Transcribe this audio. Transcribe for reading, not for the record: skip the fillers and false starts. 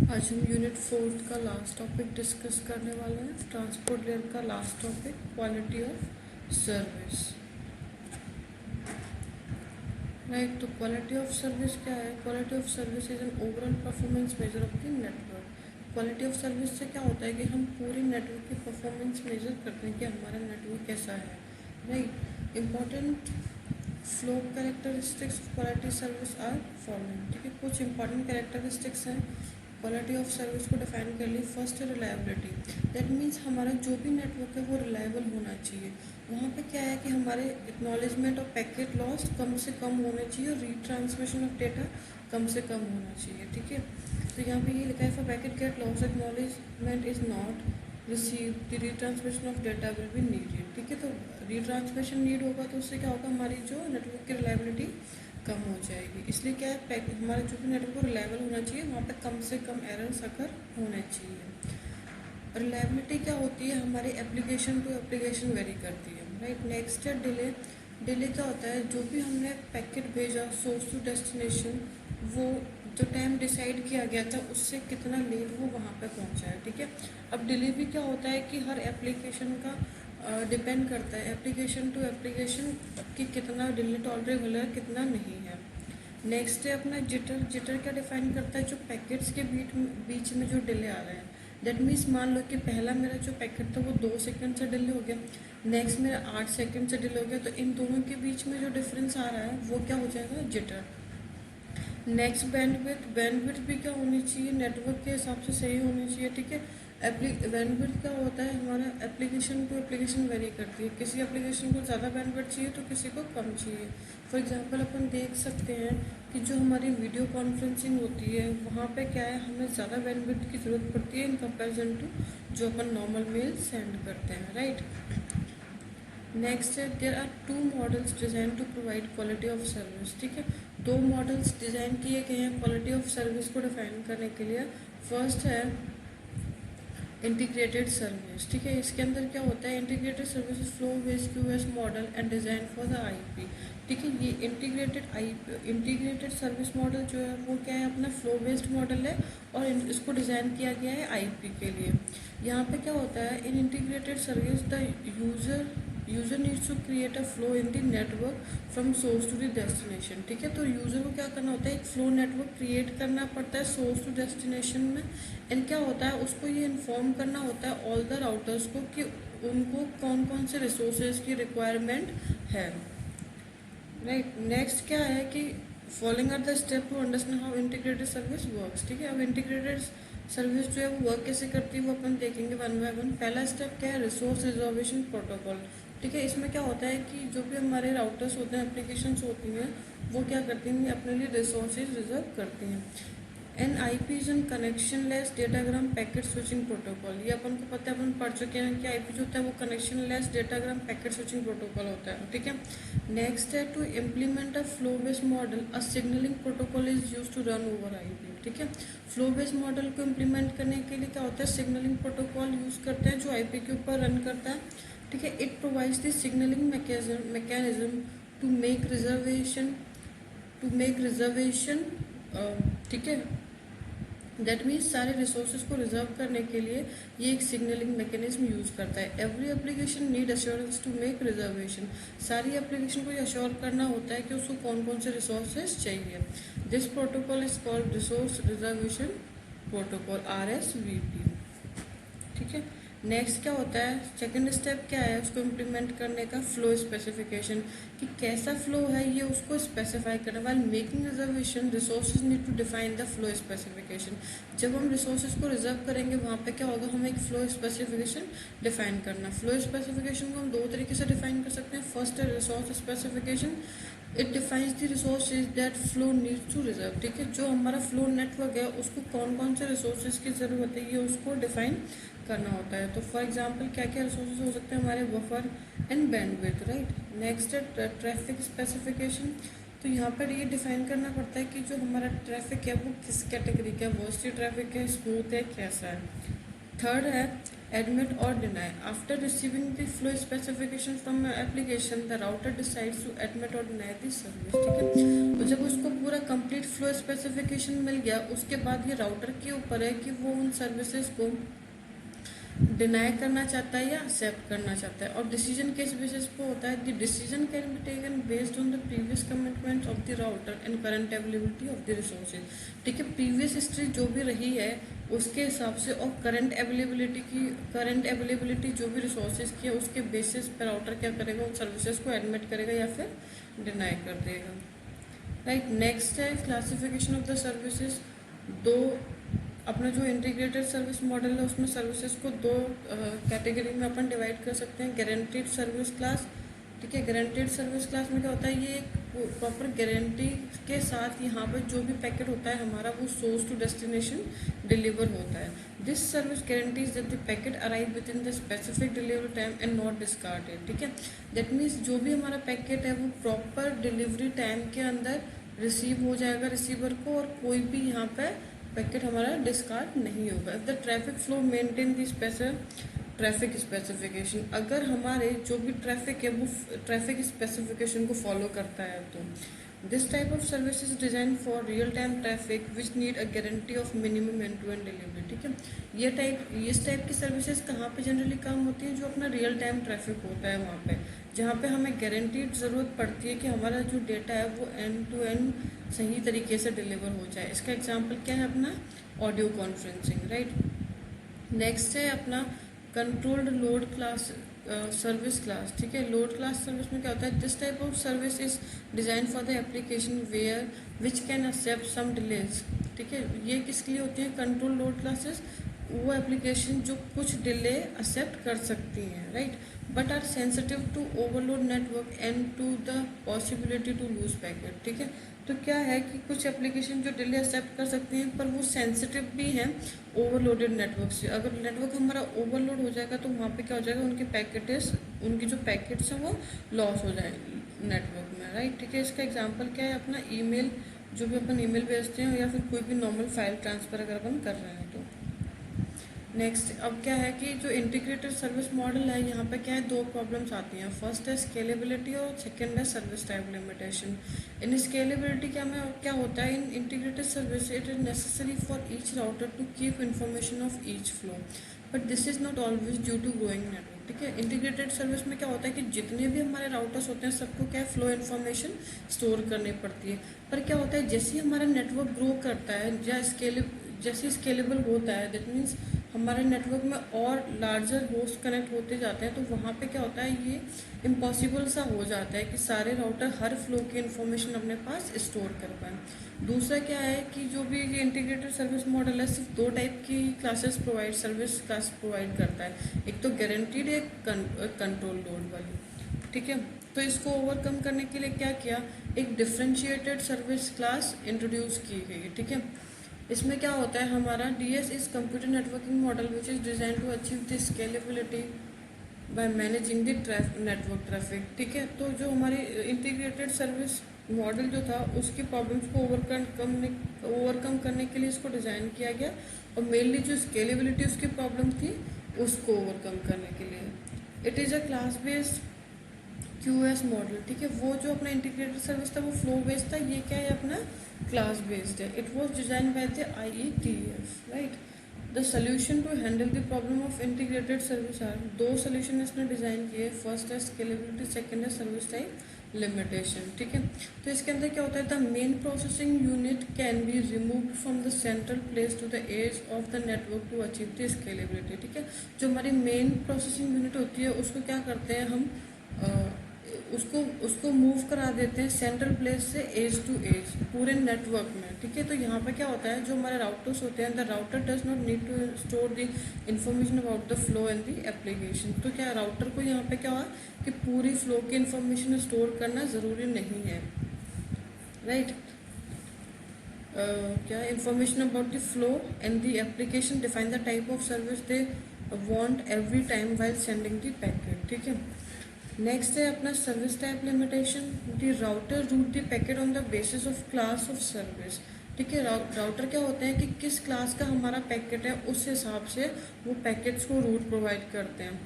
आज हम यूनिट 4 का लास्ट टॉपिक डिस्कस करने वाले हैं। ट्रांसपोर्ट लेयर का last topic quality of service. Right, तो क्वालिटी ऑफ सर्विस क्या है? Quality of service is an overall performance measure of the network. Quality of service से क्या होता है कि हम पूरे नेटवर्क की परफॉर्मेंस मेजर करते हैं कि हमारा नेटवर्क कैसा है। Right, important flow characteristics of quality service are following. ठीक है, कुछ इंपॉर्टेंट कैरेक्टरिस्टिक्स हैं क्वालिटी ऑफ सर्विस को डिफाइन कर ली। फर्स्ट है रिलायबिलिटी। दैट मीन्स हमारा जो भी नेटवर्क है वो रिलायबल होना चाहिए। वहाँ पे क्या है कि हमारे एक्नॉलेजमेंट ऑफ पैकेट लॉस कम से कम होना चाहिए और रीट्रांसमिशन ऑफ डेटा कम से कम होना चाहिए। ठीक है, तो यहाँ पे ये लिखा है for packet get loss acknowledgement is not receive the retransmission of data will be needed. ठीक है, तो रीट्रांसमिशन नीड होगा तो उससे क्या होगा, हमारी जो नेटवर्क की रिलायबिलिटी कम हो जाएगी। इसलिए क्या है, हमारा जो भी नेटवर्क रिलायबल होना चाहिए वहाँ पे कम से कम एरर्स अगर होने चाहिए। रिलायबिलिटी क्या होती है, हमारी एप्लीकेशन टू एप्लीकेशन वेरी करती है। राइट, नेक्स्ट है डिले। डिले क्या होता है, जो भी हमने पैकेट भेजा सोर्स टू डेस्टिनेशन, वो जो टाइम डिसाइड किया गया था उससे कितना लेट वो वहाँ पे पहुँचा है। ठीक है, अब डिले भी क्या होता है कि हर एप्लीकेशन का डिपेंड करता है एप्लीकेशन टू एप्लीकेशन कि कितना डिले टॉलरेबल है कितना नहीं है। नेक्स्ट है अपना जिटर। जिटर क्या डिफाइन करता है, जो पैकेट्स के बीच में जो डिले आ रहे हैं। दैट मीन्स मान लो कि पहला मेरा जो पैकेट था वो 2 सेकंड से डिले हो गया, नेक्स्ट मेरा 8 सेकंड से डिले हो गया, तो इन दोनों के बीच में जो डिफरेंस आ रहा है वो क्या हो जाएगा, जिटर। Next bandwidth. बैंडविड्थ भी क्या होनी चाहिए, नेटवर्क के हिसाब से सही होनी चाहिए। ठीक है, बैंडविड्थ क्या होता है, हमारा एप्लीकेशन टू एप्लीकेशन वेरी करती है। किसी एप्लीकेशन को ज़्यादा बैंडविड्थ चाहिए तो किसी को कम चाहिए। फॉर एग्जांपल अपन देख सकते हैं कि जो हमारी वीडियो कॉन्फ्रेंसिंग होती है वहाँ पे क्या है, हमें ज़्यादा बैंडविड्थ की ज़रूरत पड़ती है इन कंपेरिजन टू जो अपन नॉर्मल मेल सेंड करते हैं। राइट, नेक्स्ट है there are 2 models design to provide quality of service. ठीक है, 2 मॉडल्स डिज़ाइन किए गए हैं क्वालिटी ऑफ सर्विस को डिफाइन करने के लिए। फर्स्ट है इंटीग्रेटेड सर्विस। ठीक है, इसके अंदर क्या होता है, integrated service flow based QS model and design for the IP. ठीक है, ये इंटीग्रेटेड सर्विस मॉडल जो है वो क्या है, अपना फ्लो बेस्ड मॉडल है और इसको डिज़ाइन किया गया है आईपी के लिए। यहाँ पे क्या होता है, in integrated service the user needs to create a flow in the network from source to the destination. ठीक है, तो यूज़र को क्या करना होता है, एक फ्लो नेटवर्क क्रिएट करना पड़ता है सोर्स टू डेस्टिनेशन में। एंड क्या होता है, उसको ये इन्फॉर्म करना होता है ऑल द राउटर्स को कि उनको कौन कौन से रिसोर्सेज की रिक्वायरमेंट है। राइट, नेक्स्ट क्या है कि following are the step to understand how integrated service works. ठीक है, अब इंटीग्रेटेड सर्विस जो है वो वर्क कैसे करती है वो अपन देखेंगे वन बाय वन। पहला स्टेप क्या है, रिसोर्स रिजर्वेशन प्रोटोकॉल। ठीक है, इसमें क्या होता है कि जो भी हमारे राउटर्स होते हैं, एप्लीकेशंस होती हैं, वो क्या करती हैं, अपने लिए रिसोर्सेज रिजर्व करती हैं। NIP is an connection less datagram packet switching protocol. ये अपन को पता है, अपन पढ़ चुके हैं कि IP जो होता है वो connectionless datagram packet switching protocol होता है। ठीक है, नेक्स्ट है to implement a flow based model a signalling protocol is use to run over IP। ठीक है, फ्लो बेस्ड मॉडल को इम्प्लीमेंट करने के लिए क्या होता है, सिग्नलिंग प्रोटोकॉल यूज करते हैं जो IP के ऊपर रन करता है। ठीक है, it provides the signalling mechanism to make reservation. ठीक है, दैट मीन्स सारे रिसोर्सेज को रिजर्व करने के लिए ये एक सिग्नलिंग मैकेनिज्म यूज करता है। Every application need assurance to make reservation. सारी एप्लीकेशन को ये अश्योर करना होता है कि उसको कौन कौन से रिसोर्सेज चाहिए। This protocol is called resource reservation protocol, RSVP। ठीक है, नेक्स्ट क्या होता है, सेकंड स्टेप क्या है उसको इम्प्लीमेंट करने का, फ्लो स्पेसिफिकेशन, कि कैसा फ्लो है ये उसको स्पेसिफाई करना। While making reservation resources need to define the flow specification. जब हम रिसोर्सेज को रिजर्व करेंगे वहाँ पे क्या होगा, हमें एक फ्लो स्पेसिफिकेशन डिफाइन करना। फ्लो स्पेसिफिकेशन को हम 2 तरीके से डिफाइन कर सकते हैं। फर्स्ट है resource specification, it defines the resources that flow needs to reserve. ठीक है, जो हमारा फ्लो नेटवर्क है उसको कौन कौन से रिसोर्सेज की ज़रूरत है ये उसको डिफाइन करना होता है। तो फॉर एग्जांपल क्या क्या रिसोर्सेज हो सकते हैं हमारे, buffer and bandwidth. Right, next है ट्रैफिक स्पेसिफिकेशन। तो यहाँ पर ये डिफाइन करना पड़ता है कि जो हमारा ट्रैफिक है वो किस कैटेगरी का है, वर्स्टी ट्रैफिक है, स्मूथ है, कैसा है। थर्ड है admit or deny. After receiving the flow specification from an application, the router decides to admit or deny the service. ठीक है, तो जब उसको पूरा कंप्लीट फ्लो स्पेसिफिकेशन मिल गया, उसके बाद ये राउटर के ऊपर है कि वो उन सर्विसेज को डिनाई करना चाहता है या एक्सेप्ट करना चाहता है। और डिसीजन किस बेसिस पे होता है? The decision can be taken based on the previous commitments of the router and current availability of the resources. ठीक है, प्रीवियस हिस्ट्री जो भी रही है उसके हिसाब से और करंट अवेलेबिलिटी जो भी रिसोर्सेज की है उसके बेसिस पे राउटर क्या करेगा, उन सर्विसेज को एडमिट करेगा या फिर डिनाई कर देगा। राइट, नेक्स्ट है क्लासिफिकेशन ऑफ द सर्विसेज। दो अपना जो इंटीग्रेटेड सर्विस मॉडल है उसमें सर्विसेज को दो कैटेगरी में अपन डिवाइड कर सकते हैं। गारंटीड सर्विस क्लास, ठीक है, गारंटीड सर्विस क्लास में क्या होता है, ये एक प्रॉपर गारंटी के साथ यहाँ पर जो भी पैकेट होता है हमारा वो सोर्स टू डेस्टिनेशन डिलीवर होता है। This service guarantees that the packet arrive with in the specific delivery time and not discarded. ठीक है, दैट मीन्स जो भी हमारा पैकेट है वो प्रॉपर डिलीवरी टाइम के अंदर रिसीव हो जाएगा रिसीवर को, और कोई भी यहाँ पे पैकेट हमारा डिस्कार्ड नहीं होगा। If the traffic flow maintain the traffic specification, अगर हमारे जो भी ट्रैफिक है वो ट्रैफिक स्पेसिफिकेशन को फॉलो करता है तो this type of service is design for real time traffic which need a guarantee of minimum end to end delivery. ठीक है, इस टाइप की सर्विसेज कहाँ पे जनरली काम होती है? जो अपना रियल टाइम ट्रैफिक होता है वहाँ पे, जहाँ पे हमें गारंटी ज़रूरत पड़ती है कि हमारा जो डेटा है वो एंड टू एंड सही तरीके से डिलीवर हो जाए। इसका एग्जांपल क्या है? अपना ऑडियो कॉन्फ्रेंसिंग। राइट, नेक्स्ट है अपना controlled load class service class. ठीक है, लोड क्लास सर्विस में क्या होता है? This type of service is design for the application where which can accept some delays. ठीक है, ये किसके लिए होती है? कंट्रोल लोड क्लासेस, वो एप्लीकेशन जो कुछ डिले एक्सेप्ट कर सकती हैं। Right, but are sensitive to overload network and to the possibility to lose packet. ठीक है, तो क्या है कि कुछ एप्लीकेशन जो डिले एक्सेप्ट कर सकते हैं पर वो सेंसिटिव भी हैं ओवरलोडेड नेटवर्क से। अगर नेटवर्क हमारा ओवरलोड हो जाएगा तो वहाँ पे क्या हो जाएगा, उनकी जो पैकेट्स हैं वो लॉस हो जाएंगे नेटवर्क में। राइट, ठीक है, इसका एग्जांपल क्या है? अपना ईमेल, जो भी अपन ईमेल भेजते हैं या फिर कोई भी नॉर्मल फाइल ट्रांसफर अगर अपन कर रहे हैं तो। नेक्स्ट अब क्या है कि जो इंटीग्रेटेड सर्विस मॉडल है यहाँ पे क्या है, दो प्रॉब्लम्स आती हैं। फर्स्ट है स्केलेबिलिटी और सेकंड है service type limitation. In scalability क्या होता है? In integrated service it is necessary for each router to keep information of each flow, but this is not always due to growing network. ठीक है, integrated service में क्या होता है कि जितने भी हमारे राउटर्स होते हैं सबको क्या है, फ्लो इन्फॉर्मेशन स्टोर करनी पड़ती है। पर क्या होता है, जैसे ही हमारा नेटवर्क ग्रो करता है या जैसे स्केलेबल होता है, दैट मीन्स हमारे नेटवर्क में और लार्जर होस्ट कनेक्ट होते जाते हैं, तो वहाँ पे क्या होता है, ये इम्पॉसिबल सा हो जाता है कि सारे राउटर हर फ्लो की इन्फॉर्मेशन अपने पास स्टोर कर पाएँ। दूसरा क्या है कि जो भी ये इंटीग्रेटेड सर्विस मॉडल है सिर्फ दो टाइप की सर्विस क्लास प्रोवाइड करता है, एक तो गारंटीड, एक कंट्रोल लोड वाली। ठीक है, तो इसको ओवरकम करने के लिए क्या किया, एक डिफ्रेंशिएटेड सर्विस क्लास इंट्रोड्यूस की गई। ठीक है, इसमें क्या होता है, हमारा DS is computer networking model which is design to achieve the scalability by managing the network traffic. ठीक है, तो जो हमारी इंटीग्रेटेड सर्विस मॉडल जो था उसकी प्रॉब्लम्स को ओवरकम करने के लिए इसको डिज़ाइन किया गया, और मेनली जो स्केलेबिलिटी उसकी प्रॉब्लम थी उसको ओवरकम करने के लिए। It is a class based QoS model. ठीक है, वो जो अपना इंटीग्रेटेड सर्विस था वो फ्लो बेस्ड था, ये क्या है, अपना क्लास बेस्ड है। It was design by the IETF। Right, the solution to handle the problem of integrated service are, दो सोल्यूशन इसने डिजाइन किए। फर्स्ट है स्केलेबिलिटी, सेकंड है सर्विस टाइप लिमिटेशन। ठीक है, तो इसके अंदर क्या होता है, the main processing unit can be removed from the central place to the edge of the network to achieve the scalability. ठीक है, जो हमारी मेन प्रोसेसिंग यूनिट होती है उसको क्या करते हैं हम, उसको मूव करा देते हैं सेंट्रल प्लेस से एज टू एज पूरे नेटवर्क में। ठीक है, तो यहाँ पे क्या होता है, जो हमारे राउटर्स होते हैं, the router does not need to store the information about the flow and the application. तो क्या राउटर को यहाँ पे क्या हुआ कि पूरी फ्लो की इन्फॉर्मेशन स्टोर करना ज़रूरी नहीं है। राइट, क्या information about the flow and the application define the type of service they want every time while sending the packet. ठीक है, नेक्स्ट है अपना service type limitation. The router route the packet on the basis of class of service. ठीक है। Router क्या होते हैं कि किस क्लास का हमारा पैकेट है उस हिसाब से वो पैकेट्स को रूट प्रोवाइड करते हैं।